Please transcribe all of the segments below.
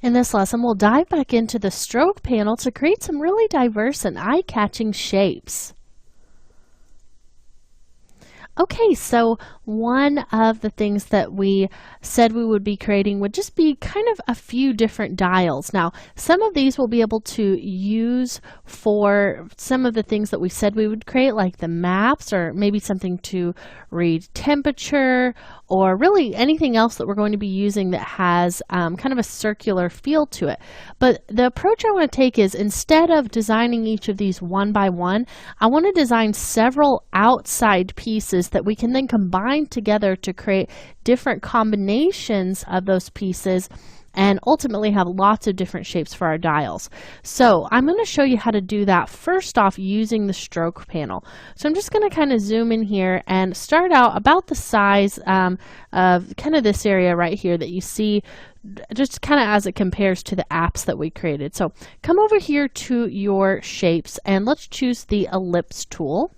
In this lesson, we'll dive back into the stroke panel to create some really diverse and eye-catching shapes. Okay, so one of the things that we said we would be creating would just be kind of a few different dials. Now, some of these we'll be able to use for some of the things that we said we would create, like the maps, or maybe something to read temperature, or really anything else that we're going to be using that has kind of a circular feel to it. But the approach I want to take is, instead of designing each of these one by one, I want to design several outside pieces that we can then combine together to create different combinations of those pieces and ultimately have lots of different shapes for our dials. So I'm going to show you how to do that first off using the stroke panel. So I'm just going to kind of zoom in here and start out about the size of kind of this area right here that you see, just kind of as it compares to the apps that we created. So come over here to your shapes and let's choose the ellipse tool.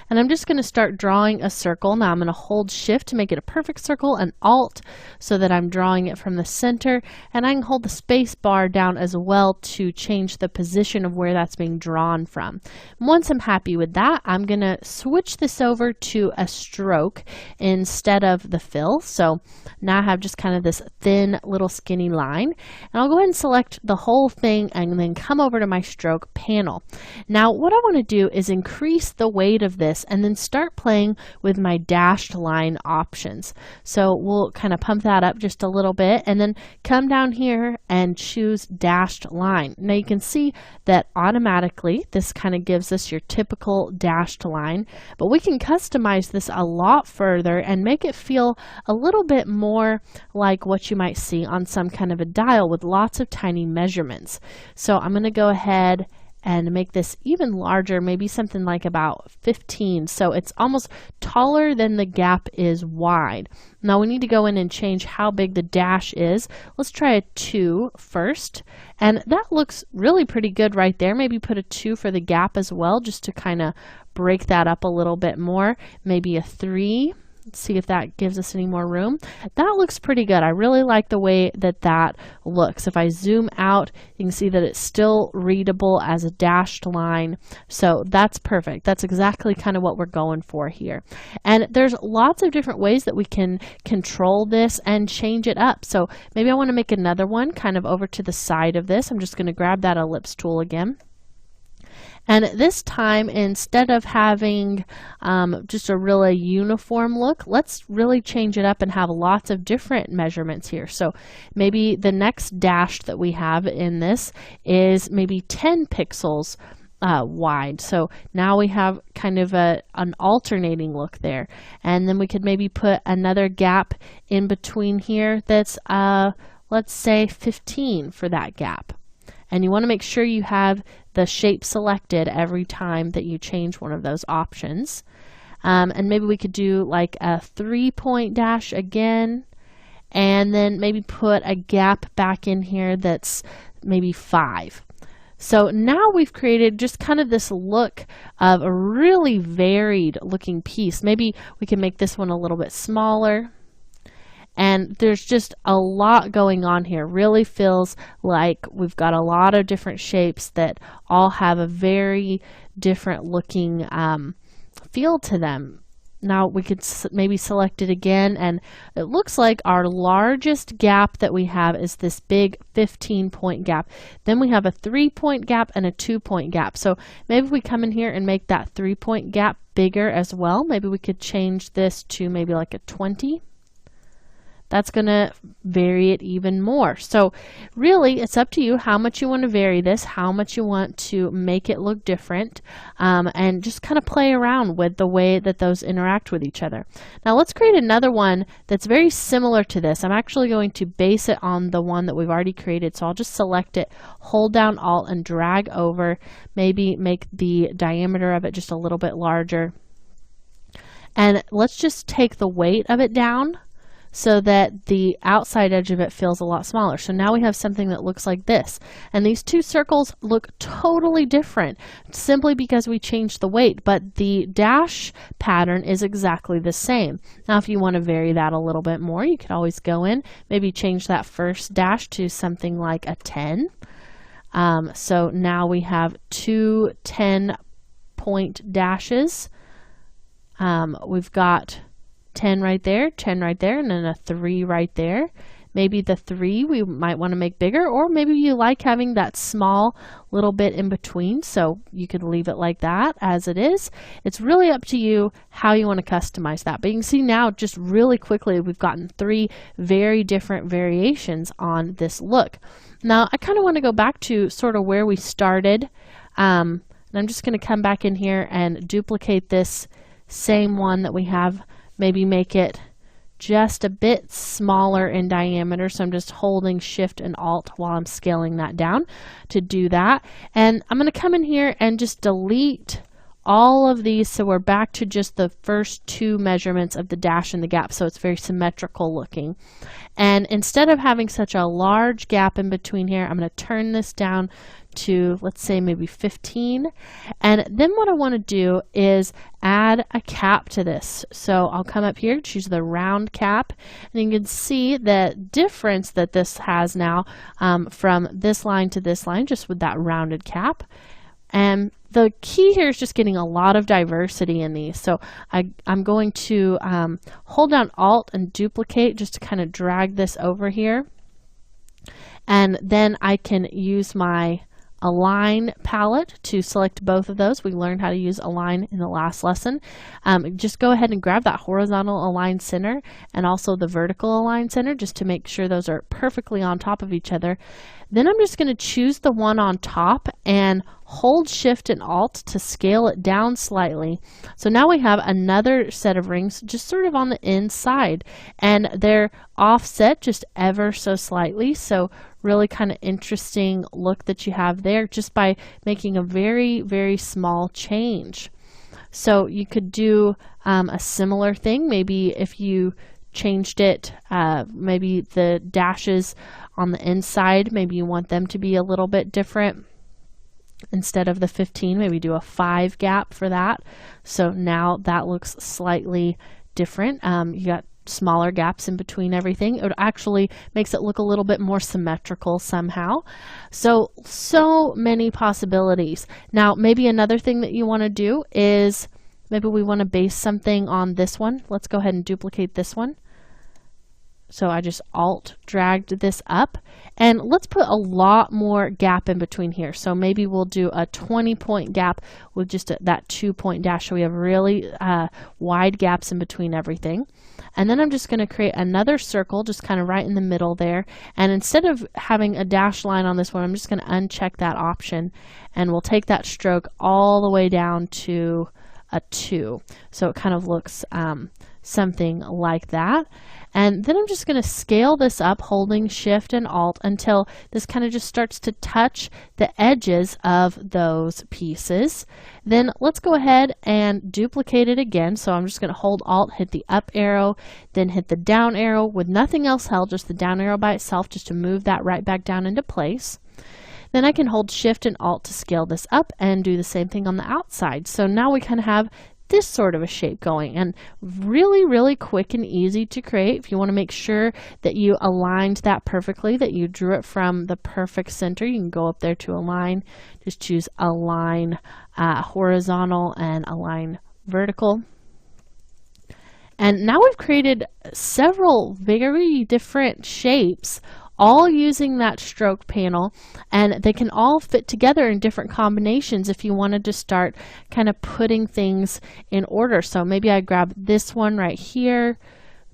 And I'm just going to start drawing a circle. Now I'm going to hold Shift to make it a perfect circle and Alt so that I'm drawing it from the center. And I can hold the space bar down as well to change the position of where that's being drawn from. Once I'm happy with that, I'm going to switch this over to a stroke instead of the fill. So now I have just kind of this thin little skinny line. And I'll go ahead and select the whole thing and then come over to my stroke panel. Now what I want to do is increase the weight of this and then start playing with my dashed line options. So we'll kind of pump that up just a little bit and then come down here and choose dashed line. Now you can see that automatically this kind of gives us your typical dashed line, but we can customize this a lot further and make it feel a little bit more like what you might see on some kind of a dial with lots of tiny measurements. So I'm going to go ahead and make this even larger, maybe something like about 15. So it's almost taller than the gap is wide. Now we need to go in and change how big the dash is. Let's try a 2 first. And that looks really pretty good right there. Maybe put a 2 for the gap as well, just to kind of break that up a little bit more. Maybe a 3. Let's see if that gives us any more room. That looks pretty good. I really like the way that that looks. If I zoom out, you can see that it's still readable as a dashed line. So that's perfect. That's exactly kind of what we're going for here. And there's lots of different ways that we can control this and change it up. So maybe I want to make another one kind of over to the side of this. I'm just going to grab that ellipse tool again. And this time, instead of having just a really uniform look, let's really change it up and have lots of different measurements here. So maybe the next dash that we have in this is maybe 10 pixels wide. So now we have kind of an alternating look there. And then we could maybe put another gap in between here that's, let's say 15 for that gap. And you want to make sure you have the shape selected every time that you change one of those options. And maybe we could do like a 3-point dash again, and then maybe put a gap back in here that's maybe 5. So now we've created just kind of this look of a really varied looking piece. Maybe we can make this one a little bit smaller. And there's just a lot going on here. Really feels like we've got a lot of different shapes that all have a very different looking feel to them. Now we could maybe select it again, and it looks like our largest gap that we have is this big 15-point gap. Then we have a 3-point gap and a 2-point gap. So maybe if we come in here and make that 3-point gap bigger as well, maybe we could change this to maybe like a 20. That's going to vary it even more. So really, it's up to you how much you want to vary this, how much you want to make it look different, and just kind of play around with the way that those interact with each other. Now let's create another one that's very similar to this. I'm actually going to base it on the one that we've already created. So I'll just select it, hold down Alt, and drag over, maybe make the diameter of it just a little bit larger. And let's just take the weight of it down. so that the outside edge of it feels a lot smaller. So now we have something that looks like this. And these two circles look totally different simply because we changed the weight, but the dash pattern is exactly the same. Now if you want to vary that a little bit more, you could always go in, maybe change that first dash to something like a 10. So now we have two 10-point dashes. We've got 10 right there, 10 right there, and then a 3 right there. Maybe the 3 we might want to make bigger, or maybe you like having that small little bit in between, so you could leave it like that as it is. It's really up to you how you want to customize that. But you can see now just really quickly we've gotten 3 very different variations on this look. Now I kind of want to go back to sort of where we started, and I'm just going to come back in here and duplicate this same one that we have, maybe make it just a bit smaller in diameter. So I'm just holding Shift and Alt while I'm scaling that down to do that. And I'm going to come in here and just delete all of these, so we're back to just the first 2 measurements of the dash and the gap, so it's very symmetrical looking. And instead of having such a large gap in between here, I'm going to turn this down to, let's say, maybe 15. And then what I want to do is add a cap to this. So I'll come up here, choose the round cap, and you can see the difference that this has now from this line to this line, just with that rounded cap. And the key here is just getting a lot of diversity in these. So I'm going to hold down Alt and duplicate just to kind of drag this over here. And then I can use my Align palette to select both of those. We learned how to use Align in the last lesson. Just go ahead and grab that horizontal Align center and also the vertical Align center just to make sure those are perfectly on top of each other. Then I'm just going to choose the one on top and hold Shift and Alt to scale it down slightly. So now we have another set of rings just sort of on the inside, and they're offset just ever so slightly. So really kind of interesting look that you have there just by making a very, very small change. So you could do a similar thing. Maybe if you changed it, maybe the dashes on the inside, maybe you want them to be a little bit different. Instead of the 15, maybe do a 5 gap for that. So now that looks slightly different. You got smaller gaps in between everything. It actually makes it look a little bit more symmetrical somehow. So many possibilities. Now maybe another thing that you want to do is maybe we want to base something on this one. Let's go ahead and duplicate this one. So I just Alt dragged this up, and let's put a lot more gap in between here. So maybe we'll do a 20-point gap with just that 2-point dash, so we have really wide gaps in between everything. And then I'm just going to create another circle just kind of right in the middle there, and instead of having a dash line on this one, I'm just going to uncheck that option, and we'll take that stroke all the way down to a 2. So it kind of looks something like that. And then I'm just going to scale this up holding Shift and Alt until this kind of just starts to touch the edges of those pieces. Then let's go ahead and duplicate it again. So I'm just going to hold Alt, hit the up arrow, then hit the down arrow with nothing else held, just the down arrow by itself, just to move that right back down into place. Then I can hold Shift and Alt to scale this up and do the same thing on the outside. So now we kind of have this sort of a shape going, and really, really quick and easy to create. If you want to make sure that you aligned that perfectly, that you drew it from the perfect center, you can go up there to Align, just choose Align horizontal and Align vertical. And now we've created several very different shapes, all using that stroke panel, and they can all fit together in different combinations if you wanted to start kind of putting things in order. So maybe I grab this one right here,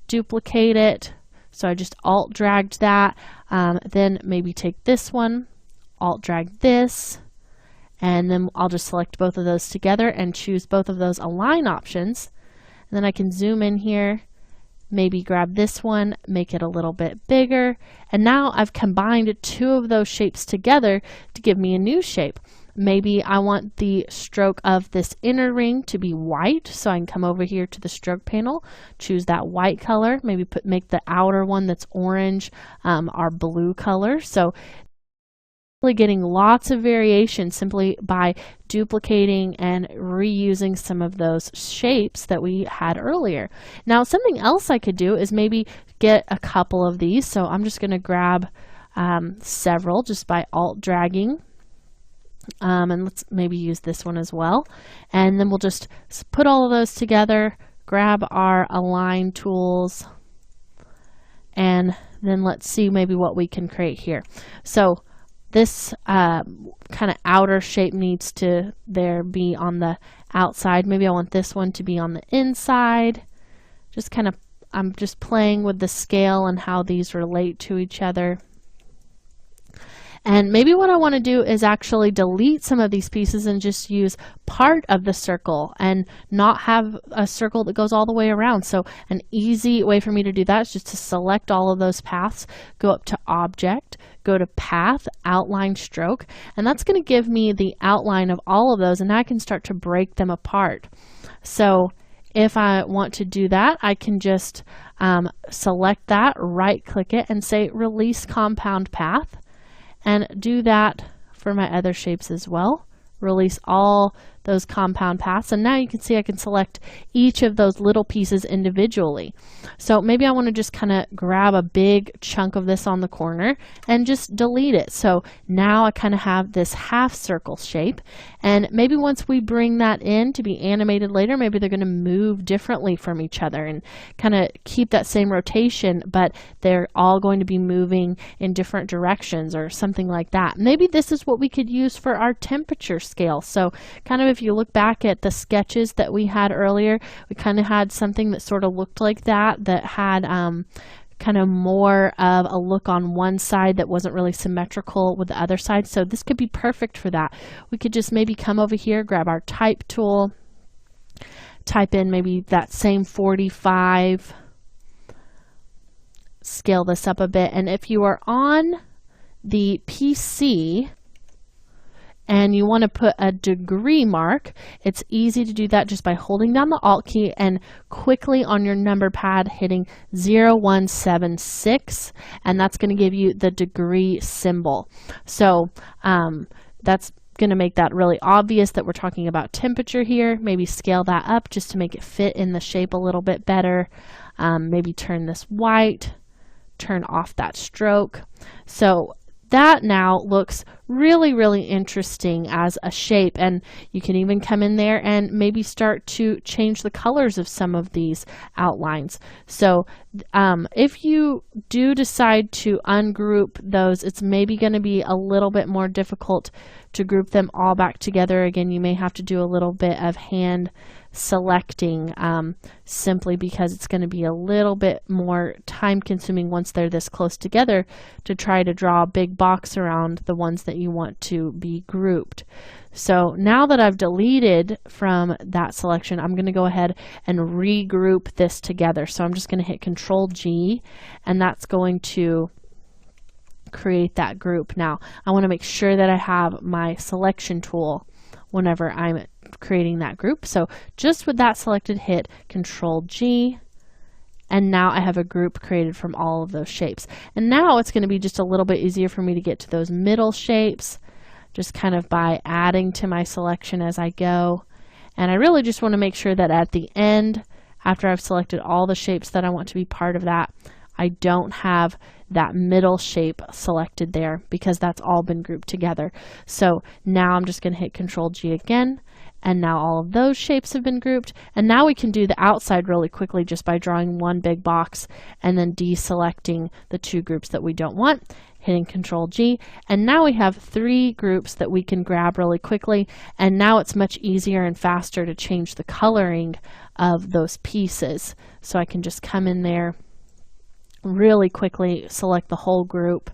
duplicate it. So I just Alt dragged that, then maybe take this one, Alt drag this, and then I'll just select both of those together and choose both of those align options. And then I can zoom in here, maybe grab this one, make it a little bit bigger, and now I've combined 2 of those shapes together to give me a new shape. Maybe I want the stroke of this inner ring to be white, so I can come over here to the stroke panel, choose that white color, maybe make the outer one that's orange our blue color. So getting lots of variation simply by duplicating and reusing some of those shapes that we had earlier. Now something else I could do is maybe get a couple of these. So I'm just going to grab several just by alt dragging. And let's maybe use this one as well. And then we'll just put all of those together, grab our align tools, and then let's see maybe what we can create here. So this kind of outer shape needs to be on the outside. Maybe I want this one to be on the inside. Just kind of, I'm just playing with the scale and how these relate to each other. And maybe what I want to do is actually delete some of these pieces and just use part of the circle and not have a circle that goes all the way around. So an easy way for me to do that is just to select all of those paths, go up to Object, go to Path, Outline Stroke, and that's going to give me the outline of all of those, and I can start to break them apart. So if I want to do that, I can just select that, right-click it, and say Release Compound Path. And do that for my other shapes as well. Release all those compound paths. And now you can see I can select each of those little pieces individually. So maybe I want to just kind of grab a big chunk of this on the corner and just delete it. So now I kind of have this half circle shape. And maybe once we bring that in to be animated later, maybe they're going to move differently from each other and kind of keep that same rotation, but they're all going to be moving in different directions or something like that. Maybe this is what we could use for our temperature scale. So kind of if you look back at the sketches that we had earlier, we kind of had something that sort of looked like that had kind of more of a look on one side that wasn't really symmetrical with the other side. So this could be perfect for that. We could just maybe come over here, grab our type tool, type in maybe that same 45, scale this up a bit. And if you are on the PC and you want to put a degree mark, it's easy to do that just by holding down the Alt key and quickly on your number pad hitting 0176, and that's going to give you the degree symbol. So that's going to make that really obvious that we're talking about temperature here. Maybe scale that up just to make it fit in the shape a little bit better. Maybe turn this white, turn off that stroke. So that now looks really, really interesting as a shape, and you can even come in there and maybe start to change the colors of some of these outlines. So if you do decide to ungroup those, it's maybe going to be a little bit more difficult to group them all back together. Again, you may have to do a little bit of hand selecting simply because it's going to be a little bit more time consuming once they're this close together to try to draw a big box around the ones that you want to be grouped. So now that I've deleted from that selection, I'm going to go ahead and regroup this together. So I'm just going to hit Control G, and that's going to create that group. Now I want to make sure that I have my selection tool whenever I'm creating that group. So just with that selected, hit Control G, and now I have a group created from all of those shapes. And now it's going to be just a little bit easier for me to get to those middle shapes, just kind of by adding to my selection as I go. And I really just want to make sure that at the end, after I've selected all the shapes that I want to be part of that, I don't have that middle shape selected there because that's all been grouped together. So now I'm just going to hit Control G again, and now all of those shapes have been grouped. And now we can do the outside really quickly just by drawing one big box and then deselecting the two groups that we don't want, hitting Control G. And now we have 3 groups that we can grab really quickly. And now it's much easier and faster to change the coloring of those pieces. So I can just come in there really quickly, select the whole group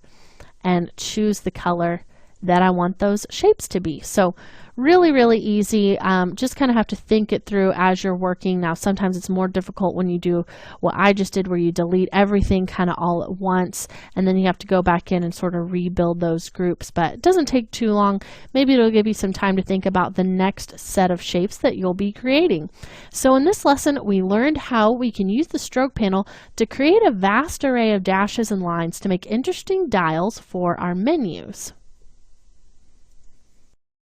and choose the color that I want those shapes to be. So really easy. Just kind of have to think it through as you're working. Now, sometimes it's more difficult when you do what I just did, where you delete everything kind of all at once, and then you have to go back in and sort of rebuild those groups. But it doesn't take too long. Maybe it'll give you some time to think about the next set of shapes that you'll be creating. So in this lesson, we learned how we can use the stroke panel to create a vast array of dashes and lines to make interesting dials for our menus.